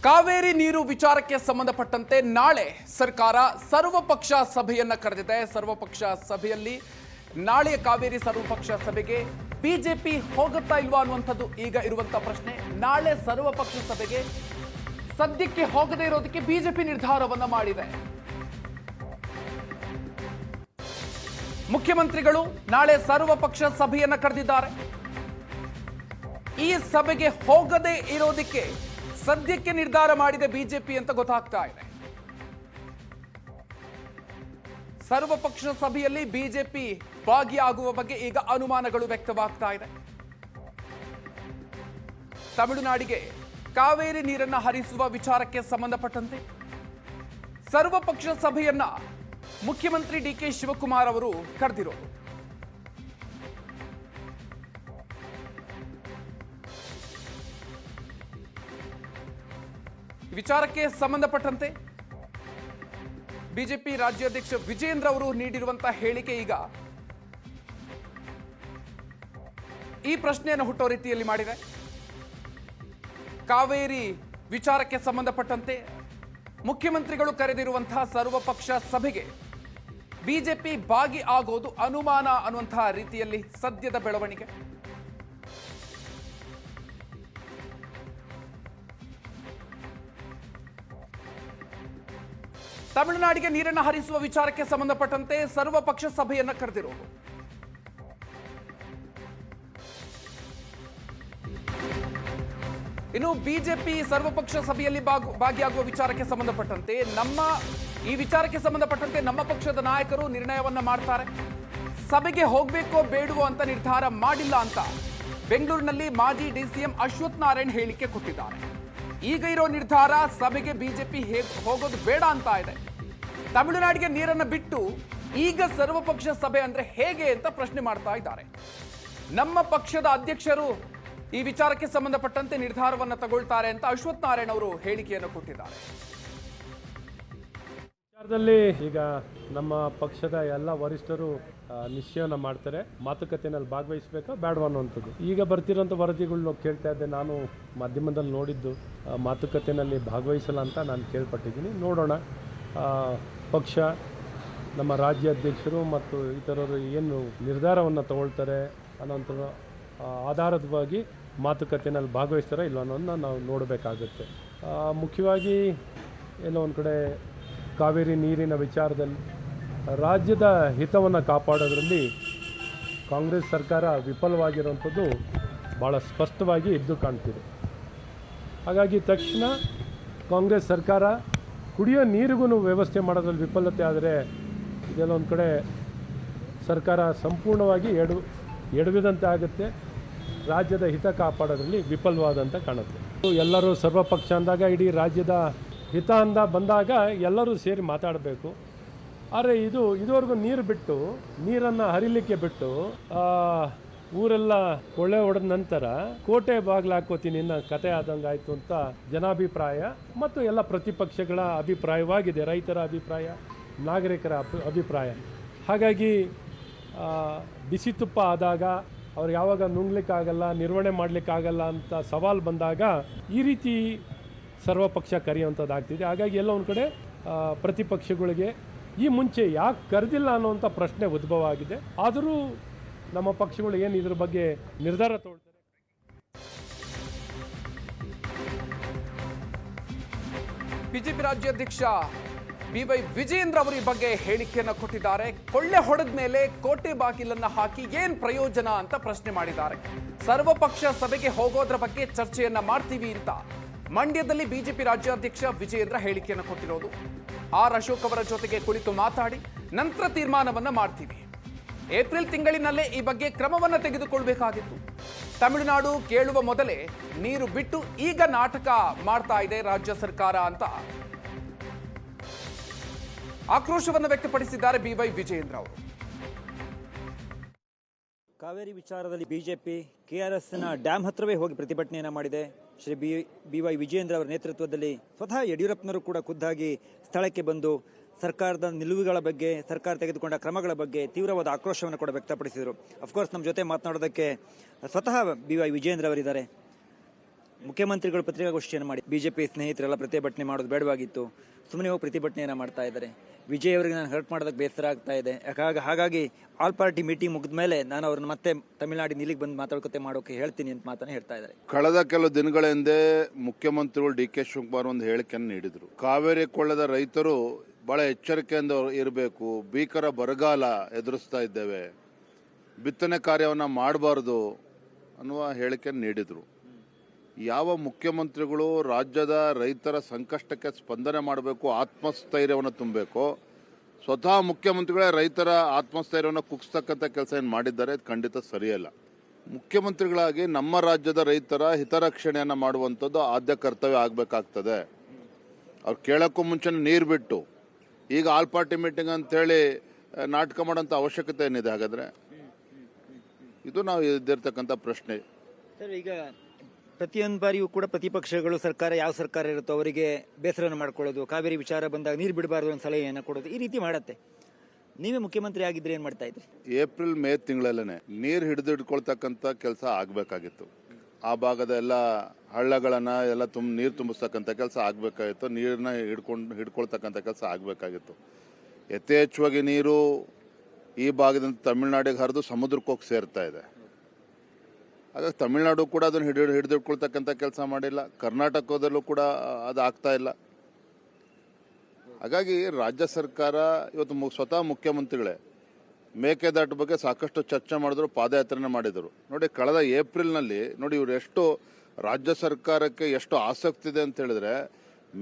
ಕಾವೇರಿ ನೀರು ವಿಚಾರಕ್ಕೆ ಸಂಬಂಧಪಟ್ಟಂತೆ ನಾಳೆ ಸರ್ಕಾರ ಸರ್ವಪಕ್ಷ ಸಭೆಯನ್ನ ಕರೆದಿದೆ. ಸರ್ವಪಕ್ಷ ಸಭೆಯಲ್ಲಿ ನಾಳೆಯ ಕಾವೇರಿ ಸರ್ವಪಕ್ಷ ಸಭೆಗೆ ಬಿಜೆಪಿ ಹೋಗುತ್ತಾ ಇಲ್ವಾ ಅನ್ನುವಂಥದ್ದು ಈಗ ಇರುವಂತಹ ಪ್ರಶ್ನೆ. ನಾಳೆ ಸರ್ವಪಕ್ಷ ಸಭೆಗೆ ಸದ್ಯಕ್ಕೆ ಹೋಗದೇ ಇರೋದಕ್ಕೆ ಬಿಜೆಪಿ ನಿರ್ಧಾರವನ್ನ ಮಾಡಿದೆ. ಮುಖ್ಯಮಂತ್ರಿಗಳು ನಾಳೆ ಸರ್ವಪಕ್ಷ ಸಭೆಯನ್ನ ಕರೆದಿದ್ದಾರೆ. ಈ ಸಭೆಗೆ ಹೋಗದೇ ಇರೋದಕ್ಕೆ ಸದ್ಯಕ್ಕೆ ನಿರ್ಧಾರ ಮಾಡಿದೆ ಬಿಜೆಪಿ ಅಂತ ಗೊತ್ತಾಗ್ತಾ ಇದೆ. ಸರ್ವಪಕ್ಷ ಸಭೆಯಲ್ಲಿ ಬಿಜೆಪಿ ಭಾಗಿಯಾಗುವ ಬಗ್ಗೆ ಈಗ ಅನುಮಾನಗಳು ವ್ಯಕ್ತವಾಗ್ತಾ ಇದೆ. ತಮಿಳುನಾಡಿಗೆ ಕಾವೇರಿ ನೀರನ್ನ ಹರಿಸುವ ವಿಚಾರಕ್ಕೆ ಸಂಬಂಧಪಟ್ಟಂತೆ ಸರ್ವಪಕ್ಷ ಸಭೆಯನ್ನ ಮುಖ್ಯಮಂತ್ರಿ ಡಿಕೆ ಶಿವಕುಮಾರ್ ಅವರು ಕರೆದಿರೋದು. ವಿಚಾರಕ್ಕೆ ಸಂಬಂಧಪಟ್ಟಂತೆ ಬಿಜೆಪಿ ರಾಜ್ಯಾಧ್ಯಕ್ಷ ವಿಜೇಂದ್ರ ಅವರು ನೀಡಿರುವಂತಹ ಹೇಳಿಕೆ ಈಗ ಈ ಪ್ರಶ್ನೆಯನ್ನು ಹುಟ್ಟೋ ರೀತಿಯಲ್ಲಿ ಮಾಡಿದೆ. ಕಾವೇರಿ ವಿಚಾರಕ್ಕೆ ಸಂಬಂಧಪಟ್ಟಂತೆ ಮುಖ್ಯಮಂತ್ರಿಗಳು ಕರೆದಿರುವಂತಹ ಸರ್ವಪಕ್ಷ ಸಭೆಗೆ ಬಿಜೆಪಿ ಭಾಗಿ ಆಗೋದು ಅನುಮಾನ ಅನ್ನುವಂತಹ ರೀತಿಯಲ್ಲಿ ಸದ್ಯದ ಬೆಳವಣಿಗೆ. ತಮಿಳುನಾಡಿಗೆ ನೀರನ್ನು ಹರಿಸುವ ವಿಚಾರಕ್ಕೆ ಸಂಬಂಧಪಟ್ಟಂತೆ ಸರ್ವಪಕ್ಷ ಸಭೆಯನ್ನ ಕರೆದಿರೋದು. ಇನ್ನು ಬಿಜೆಪಿ ಸರ್ವಪಕ್ಷ ಸಭೆಯಲ್ಲಿ ಭಾಗಿಯಾಗುವ ವಿಚಾರಕ್ಕೆ ಸಂಬಂಧಪಟ್ಟಂತೆ ಈ ವಿಚಾರಕ್ಕೆ ಸಂಬಂಧಪಟ್ಟಂತೆ ನಮ್ಮ ಪಕ್ಷದ ನಾಯಕರು ನಿರ್ಣಯವನ್ನ ಮಾಡ್ತಾರೆ. ಸಭೆಗೆ ಹೋಗ್ಬೇಕೋ ಬೇಡವೋ ಅಂತ ನಿರ್ಧಾರ ಮಾಡಿಲ್ಲ ಅಂತ ಬೆಂಗಳೂರಿನಲ್ಲಿ ಮಾಜಿ ಡಿಸಿಎಂ ಅಶ್ವಥ್ ನಾರಾಯಣ್ ಹೇಳಿಕೆ ಕೊಟ್ಟಿದ್ದಾರೆ. ಈಗ ಇರೋ ನಿರ್ಧಾರ ಸಭೆಗೆ ಬಿಜೆಪಿ ಹೋಗೋದು ಬೇಡ ಅಂತ ಇದೆ. ತಮಿಳುನಾಡಿಗೆ ನೀರನ್ನು ಬಿಟ್ಟು ಈಗ ಸರ್ವಪಕ್ಷ ಸಭೆ ಅಂದ್ರೆ ಹೇಗೆ ಅಂತ ಪ್ರಶ್ನೆ ಮಾಡ್ತಾ ಇದ್ದಾರೆ. ನಮ್ಮ ಪಕ್ಷದ ಅಧ್ಯಕ್ಷರು ಈ ವಿಚಾರಕ್ಕೆ ಸಂಬಂಧಪಟ್ಟಂತೆ ನಿರ್ಧಾರವನ್ನು ತಗೊಳ್ತಾರೆ ಅಂತ ಅಶ್ವಥ್ ನಾರಾಯಣ್ ಅವರು ಹೇಳಿಕೆಯನ್ನು ಕೊಟ್ಟಿದ್ದಾರೆ. ವಿಚಾರದಲ್ಲಿ ಈಗ ನಮ್ಮ ಪಕ್ಷದ ಎಲ್ಲ ವರಿಷ್ಠರು ನಿಶ್ಚಯನ ಮಾಡ್ತಾರೆ. ಮಾತುಕತೆಯಲ್ಲಿ ಭಾಗವಹಿಸಬೇಕಾ ಬೇಡವಾ ಅನ್ನುವಂಥದ್ದು. ಈಗ ಬರ್ತಿರೋಂಥ ವರದಿಗಳನ್ನ ಕೇಳ್ತಾ ಇದ್ದೆ. ನಾನು ಮಾಧ್ಯಮದಲ್ಲಿ ನೋಡಿದ್ದು ಮಾತುಕತೆಯಲ್ಲಿ ಭಾಗವಹಿಸಲ್ಲ ಅಂತ ನಾನು ಕೇಳ್ಪಟ್ಟಿದ್ದೀನಿ. ನೋಡೋಣ, ಪಕ್ಷ ನಮ್ಮ ರಾಜ್ಯಾಧ್ಯಕ್ಷರು ಮತ್ತು ಇತರರು ಏನು ನಿರ್ಧಾರವನ್ನು ತಗೊಳ್ತಾರೆ ಅನ್ನೋಂಥ ಆಧಾರದವಾಗಿ ಮಾತುಕತೆಯಲ್ಲಿ ಭಾಗವಹಿಸ್ತಾರೆ ಇಲ್ಲ ಅನ್ನೋದನ್ನ ನಾವು ನೋಡಬೇಕಾಗುತ್ತೆ. ಮುಖ್ಯವಾಗಿ ಎಲ್ಲೋ ಒಂದು ಕಡೆ ಕಾವೇರಿ ನೀರಿನ ವಿಚಾರದಲ್ಲಿ ರಾಜ್ಯದ ಹಿತವನ್ನು ಕಾಪಾಡೋದ್ರಲ್ಲಿ ಕಾಂಗ್ರೆಸ್ ಸರ್ಕಾರ ವಿಫಲವಾಗಿರುವಂಥದ್ದು ಭಾಳ ಸ್ಪಷ್ಟವಾಗಿ ಎದ್ದು ಕಾಣ್ತಿದೆ. ಹಾಗಾಗಿ ತಕ್ಷಣ ಕಾಂಗ್ರೆಸ್ ಸರ್ಕಾರ ಕುಡಿಯೋ ನೀರಿಗೂ ವ್ಯವಸ್ಥೆ ಮಾಡೋದ್ರಲ್ಲಿ ವಿಫಲತೆ ಆದರೆ ಇದೆಲ್ಲ ಒಂದು ಕಡೆ ಸರ್ಕಾರ ಸಂಪೂರ್ಣವಾಗಿ ಎಡವಿದಂತೆ ಆಗುತ್ತೆ. ರಾಜ್ಯದ ಹಿತ ಕಾಪಾಡೋದ್ರಲ್ಲಿ ವಿಫಲವಾದಂತ ಕಾಣುತ್ತೆ. ಎಲ್ಲರೂ ಸರ್ವಪಕ್ಷ ಅಂದಾಗ ಇಡೀ ರಾಜ್ಯದ ಹಿತ ಅಂದ ಬಂದಾಗ ಎಲ್ಲರೂ ಸೇರಿ ಮಾತಾಡಬೇಕು. ಆದರೆ ಇದುವರೆಗೂ ನೀರನ್ನು ಹರಿಲಿಕ್ಕೆ ಬಿಟ್ಟು ಊರೆಲ್ಲ ಕೊಳ್ಳೆ ಹೊಡೆದ ನಂತರ ಕೋಟೆ ಬಾಗಿಲು ಹಾಕೋತೀನಿ ಇನ್ನ ಕತೆ ಆದಂಗೆ ಆಯಿತು ಅಂತ ಜನಾಭಿಪ್ರಾಯ ಮತ್ತು ಎಲ್ಲ ಪ್ರತಿಪಕ್ಷಗಳ ಅಭಿಪ್ರಾಯವಾಗಿದೆ. ರೈತರ ಅಭಿಪ್ರಾಯ, ನಾಗರಿಕರ ಅಭಿಪ್ರಾಯ. ಹಾಗಾಗಿ ಬಿಸಿ ತುಪ್ಪ ಆದಾಗ ಅವ್ರು ಯಾವಾಗ ನುಂಗ್ಲಿಕ್ಕಾಗಲ್ಲ, ನಿರ್ವಹಣೆ ಮಾಡಲಿಕ್ಕಾಗಲ್ಲ ಅಂತ ಸವಾಲು ಬಂದಾಗ ಈ ರೀತಿ ಸರ್ವಪಕ್ಷ ಕರೆಯುವಂಥದ್ದಾಗ್ತಿದೆ. ಹಾಗಾಗಿ ಎಲ್ಲ ಒಂದು ಕಡೆ ಪ್ರತಿಪಕ್ಷಗಳಿಗೆ ಈ ಮುಂಚೆ ಯಾಕೆ ಕರೆದಿಲ್ಲ ಅನ್ನುವಂಥ ಪ್ರಶ್ನೆ ಉದ್ಭವ ಆಗಿದೆ. ಆದರೂ ನಮ್ಮ ಪಕ್ಷಗಳು ಏನು ಇದ್ರ ಬಗ್ಗೆ ನಿರ್ಧಾರ ತಗೊಳ್ತಾರೆ. ಬಿಜೆಪಿ ರಾಜ್ಯಾಧ್ಯಕ್ಷ ಬಿವೈ ವಿಜೇಂದ್ರ ಅವರು ಈ ಬಗ್ಗೆ ಹೇಳಿಕೆಯನ್ನು ಕೊಟ್ಟಿದ್ದಾರೆ. ಕೊಳ್ಳೆ ಹೊಡೆದ ಮೇಲೆ ಕೋಟೆ ಬಾಗಿಲನ್ನ ಹಾಕಿ ಏನ್ ಪ್ರಯೋಜನ ಅಂತ ಪ್ರಶ್ನೆ ಮಾಡಿದ್ದಾರೆ. ಸರ್ವಪಕ್ಷ ಸಭೆಗೆ ಹೋಗೋದ್ರ ಬಗ್ಗೆ ಚರ್ಚೆಯನ್ನ ಮಾಡ್ತೀವಿ ಅಂತ ಮಂಡ್ಯದಲ್ಲಿ ಬಿಜೆಪಿ ರಾಜ್ಯಾಧ್ಯಕ್ಷ ವಿಜೇಂದ್ರ ಹೇಳಿಕೆಯನ್ನು ಕೊಟ್ಟಿರೋದು. ಆರ್ ಅಶೋಕ್ ಅವರ ಜೊತೆಗೆ ಕುಳಿತು ಮಾತಾಡಿ ನಂತರ ತೀರ್ಮಾನವನ್ನ ಮಾಡ್ತೀವಿ. ಏಪ್ರಿಲ್ ತಿಂಗಳಿನಲ್ಲೇ ಈ ಬಗ್ಗೆ ಕ್ರಮವನ್ನ ತೆಗೆದುಕೊಳ್ಬೇಕಾಗಿತ್ತು. ತಮಿಳುನಾಡು ಕೇಳುವ ಮೊದಲೇ ನೀರು ಬಿಟ್ಟು ಈಗ ನಾಟಕ ಮಾಡ್ತಾ ಇದೆ ರಾಜ್ಯ ಸರ್ಕಾರ ಅಂತ ಆಕ್ರೋಶವನ್ನು ವ್ಯಕ್ತಪಡಿಸಿದ್ದಾರೆ ಬಿವೈ ವಿಜೇಂದ್ರ ಅವರು. ಕಾವೇರಿ ವಿಚಾರದಲ್ಲಿ ಬಿಜೆಪಿ ಕೆಆರ್ಎಸ್ನ ಡ್ಯಾಮ್ ಹತ್ರವೇ ಹೋಗಿ ಪ್ರತಿಭಟನೆಯನ್ನ ಮಾಡಿದೆ. ಶ್ರೀ ಬಿವೈ ವಿಜೇಂದ್ರ ಅವರ ನೇತೃತ್ವದಲ್ಲಿ ಸ್ವತಃ ಯಡಿಯೂರಪ್ಪನವರು ಕೂಡ ಖುದ್ದಾಗಿ ಸ್ಥಳಕ್ಕೆ ಬಂದು ಸರ್ಕಾರದ ನಿಲುವುಗಳ ಬಗ್ಗೆ, ಸರ್ಕಾರ ತೆಗೆದುಕೊಂಡ ಕ್ರಮಗಳ ಬಗ್ಗೆ ತೀವ್ರವಾದ ಆಕ್ರೋಶವನ್ನು ಕೂಡ ವ್ಯಕ್ತಪಡಿಸಿದರು. ಅಫ್ಕೋರ್ಸ್ ನಮ್ಮ ಜೊತೆ ಮಾತನಾಡೋದಕ್ಕೆ ಸ್ವತಃ ಬಿವೈ ವಿಜೇಂದ್ರ ಅವರಿದ್ದಾರೆ. ಮುಖ್ಯಮಂತ್ರಿಗಳು ಪತ್ರಿಕಾಗೋಷ್ಠಿಯನ್ನು ಮಾಡಿ ಬಿಜೆಪಿ ಸ್ನೇಹಿತರೆಲ್ಲ ಪ್ರತಿಭಟನೆ ಮಾಡೋದು ಬೇಡವಾಗಿತ್ತು, ಸುಮ್ಮನೆ ಹೋಗಿ ಪ್ರತಿಭಟನೆಯನ್ನು ಮಾಡ್ತಾ ಇದ್ದಾರೆ, ವಿಜಯ್ ಅವರಿಗೆ ನಾನು ಹರ್ಟ್ ಮಾಡೋದಕ್ಕೆ ಬೇಸರ ಆಗ್ತಾ ಇದೆ, ಹಾಗಾಗಿ ಆಲ್ ಪಾರ್ಟಿ ಮೀಟಿಂಗ್ ಮುಗಿದ ಮೇಲೆ ನಾನು ಅವ್ರನ್ನ ಮತ್ತೆ ತಮಿಳುನಾಡಿನ ಇಲ್ಲಿಗೆ ಬಂದು ಮಾತಾಡ್ಕೊತೆ ಮಾಡೋಕೆ ಹೇಳ್ತೀನಿ ಅಂತ ಮಾತನ್ನ ಹೇಳ್ತಾ ಇದ್ದಾರೆ. ಕಳೆದ ಕೆಲವು ದಿನಗಳ ಹಿಂದೆ ಮುಖ್ಯಮಂತ್ರಿಗಳು ಡಿ ಕೆ ಶಿವಕುಮಾರ್ ಒಂದು ಹೇಳಿಕೆಯನ್ನು ನೀಡಿದ್ರು. ಕಾವೇರಿ ಕೊಳ್ಳದ ರೈತರು ಬಹಳ ಎಚ್ಚರಿಕೆಯಿಂದ ಇರಬೇಕು, ಭೀಕರ ಬರಗಾಲ ಎದುರಿಸ್ತಾ ಇದ್ದೇವೆ, ಬಿತ್ತನೆ ಕಾರ್ಯವನ್ನು ಮಾಡಬಾರ್ದು ಅನ್ನುವ ಹೇಳಿಕೆಯನ್ನು ನೀಡಿದ್ರು. ಯಾವ ಮುಖ್ಯಮಂತ್ರಿಗಳು ರಾಜ್ಯದ ರೈತರ ಸಂಕಷ್ಟಕ್ಕೆ ಸ್ಪಂದನೆ ಮಾಡಬೇಕು, ಆತ್ಮಸ್ಥೈರ್ಯವನ್ನು ತುಂಬಬೇಕು, ಸ್ವತಃ ಮುಖ್ಯಮಂತ್ರಿಗಳೇ ರೈತರ ಆತ್ಮಸ್ಥೈರ್ಯವನ್ನು ಕುಗ್ಸ್ತಕ್ಕಂಥ ಕೆಲಸ ಏನು ಮಾಡಿದ್ದಾರೆ, ಇದು ಖಂಡಿತ ಸರಿಯಲ್ಲ. ಮುಖ್ಯಮಂತ್ರಿಗಳಾಗಿ ನಮ್ಮ ರಾಜ್ಯದ ರೈತರ ಹಿತರಕ್ಷಣೆಯನ್ನು ಮಾಡುವಂಥದ್ದು ಆದ್ಯ ಕರ್ತವ್ಯ ಆಗಬೇಕಾಗ್ತದೆ. ಅವ್ರು ಕೇಳೋಕ್ಕೂ ಮುಂಚೆ ನೀರು ಬಿಟ್ಟು ಈಗ ಆಲ್ ಪಾರ್ಟಿ ಮೀಟಿಂಗ್ ಅಂತೇಳಿ ನಾಟಕ ಮಾಡೋಂಥ ಅವಶ್ಯಕತೆ ಏನಿದೆ? ಹಾಗಾದರೆ ಇದು ನಾವು ಇದ್ದಿರ್ತಕ್ಕಂಥ ಪ್ರಶ್ನೆ. ಸರ್, ಈಗ ಪ್ರತಿಯೊಂದು ಬಾರಿಯೂ ಕೂಡ ಪ್ರತಿಪಕ್ಷಗಳು ಸರ್ಕಾರ ಯಾವ ಸರ್ಕಾರ ಇರುತ್ತೋ ಅವರಿಗೆ ಬೇಸರವನ್ನು ಮಾಡ್ಕೊಳ್ಳೋದು, ಕಾವೇರಿ ವಿಚಾರ ಬಂದಾಗ ನೀರು ಬಿಡಬಾರ್ದು ಅಂತ ಸಲಹೆಯನ್ನು ಕೊಡೋದು, ಈ ರೀತಿ ಮಾಡತ್ತೆ. ನೀವೇ ಮುಖ್ಯಮಂತ್ರಿ ಆಗಿದ್ರೆ ಏನು ಮಾಡ್ತಾ ಇದ್ರಿ? ಏಪ್ರಿಲ್ ಮೇ ತಿಂಗಳಲ್ಲೇ ನೀರು ಹಿಡಿದಿಡ್ಕೊಳ್ತಕ್ಕಂಥ ಕೆಲಸ ಆಗಬೇಕಾಗಿತ್ತು. ಆ ಭಾಗದ ಎಲ್ಲ ಹಳ್ಳಗಳನ್ನು ಎಲ್ಲ ನೀರು ತುಂಬಿಸ್ತಕ್ಕಂಥ ಕೆಲಸ ಆಗಬೇಕಾಗಿತ್ತು, ನೀರನ್ನ ಹಿಡ್ಕೊಳ್ತಕ್ಕಂಥ ಕೆಲಸ ಆಗಬೇಕಾಗಿತ್ತು. ಯಥೇಚ್ಛವಾಗಿ ನೀರು ಈ ಭಾಗದಿಂದ ತಮಿಳುನಾಡಿಗೆ ಹರಿದು ಸಮುದ್ರಕ್ಕೆ ಹೋಗಿ ಸೇರ್ತಾ ಇದೆ. ಹಾಗಾಗಿ ತಮಿಳುನಾಡು ಕೂಡ ಅದನ್ನು ಹಿಡಿದಿಟ್ಕೊಳ್ತಕ್ಕಂಥ ಕೆಲಸ ಮಾಡಿಲ್ಲ, ಕರ್ನಾಟಕದಲ್ಲೂ ಕೂಡ ಅದು ಆಗ್ತಾ ಇಲ್ಲ. ಹಾಗಾಗಿ ರಾಜ್ಯ ಸರ್ಕಾರ ಇವತ್ತು ಸ್ವತಃ ಮುಖ್ಯಮಂತ್ರಿಗಳೇ ಮೇಕೆದಾಟು ಬಗ್ಗೆ ಸಾಕಷ್ಟು ಚರ್ಚೆ ಮಾಡಿದ್ರು, ಪಾದಯಾತ್ರೆನ ಮಾಡಿದರು. ನೋಡಿ, ಕಳೆದ ಏಪ್ರಿಲ್ನಲ್ಲಿ ನೋಡಿ ಇವರು ಎಷ್ಟು ರಾಜ್ಯ ಸರ್ಕಾರಕ್ಕೆ ಎಷ್ಟು ಆಸಕ್ತಿ ಇದೆ ಅಂತ ಹೇಳಿದ್ರೆ,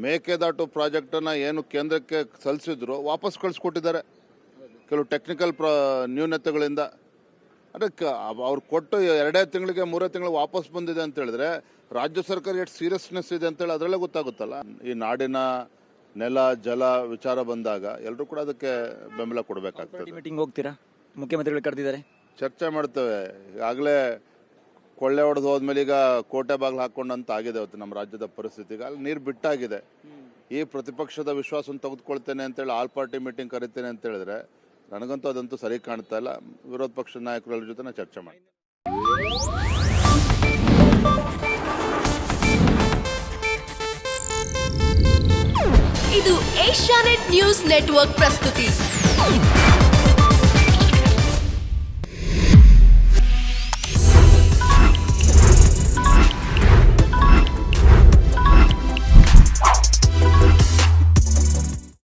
ಮೇಕೆದಾಟು ಪ್ರಾಜೆಕ್ಟನ್ನು ಏನು ಕೇಂದ್ರಕ್ಕೆ ಸಲ್ಲಿಸಿದ್ರು ವಾಪಸ್ ಕಳಿಸ್ಕೊಟ್ಟಿದ್ದಾರೆ ಕೆಲವು ಟೆಕ್ನಿಕಲ್ ನ್ಯೂನತೆಗಳಿಂದ. ಅದಕ್ಕೆ ಅವ್ರು ಕೊಟ್ಟು 2 ತಿಂಗಳಿಗೆ 3 ತಿಂಗಳಿಗೆ ವಾಪಸ್ ಬಂದಿದೆ ಅಂತ ಹೇಳಿದ್ರೆ ರಾಜ್ಯ ಸರ್ಕಾರ ಎಷ್ಟು ಸೀರಿಯಸ್ನೆಸ್ ಇದೆ ಅಂತೇಳಿ ಅದರಲ್ಲೇ ಗೊತ್ತಾಗುತ್ತಲ್ಲ. ಈ ನಾಡಿನ ನೆಲ ಜಲ ವಿಚಾರ ಬಂದಾಗ ಎಲ್ಲರೂ ಕೂಡ ಅದಕ್ಕೆ ಬೆಂಬಲ ಕೊಡಬೇಕಾಗ್ತದೆ. ಮೀಟಿಂಗ್ ಹೋಗ್ತೀರಾ? ಮುಖ್ಯಮಂತ್ರಿಗಳು ಕರೆದಿದ್ದಾರೆ, ಚರ್ಚೆ ಮಾಡ್ತೇವೆ. ಈಗಾಗಲೇ ಕೊಳ್ಳೆ ಹೊಡೆದು ಹೋದ್ಮೇಲೆ ಈಗ ಕೋಟೆ ಬಾಗಿಲು ಹಾಕೊಂಡಂತ ಆಗಿದೆ ಇವತ್ತು ನಮ್ಮ ರಾಜ್ಯದ ಪರಿಸ್ಥಿತಿ. ಈಗ ಅಲ್ಲಿ ನೀರು ಬಿಟ್ಟಾಗಿದೆ. ಈ ಪ್ರತಿಪಕ್ಷದ ವಿಶ್ವಾಸವನ್ನು ತೆಗೆದುಕೊಳ್ತೇನೆ ಅಂತೇಳಿ ಆಲ್ ಪಾರ್ಟಿ ಮೀಟಿಂಗ್ ಕರಿತೇನೆ ಅಂತ ಹೇಳಿದ್ರೆ ನನಗಂತೂ ಅದಂತೂ ಸರಿ ಕಾಣ್ತಾ ಇಲ್ಲ. ವಿರೋಧ ಪಕ್ಷದ ನಾಯಕರ ಜೊತೆ ನಾನು ಚರ್ಚೆ ಮಾಡಿ. ಇದು ಏಷ್ಯಾನೆಟ್ ನ್ಯೂಸ್ ನೆಟ್ವರ್ಕ್ ಪ್ರಸ್ತುತಿ.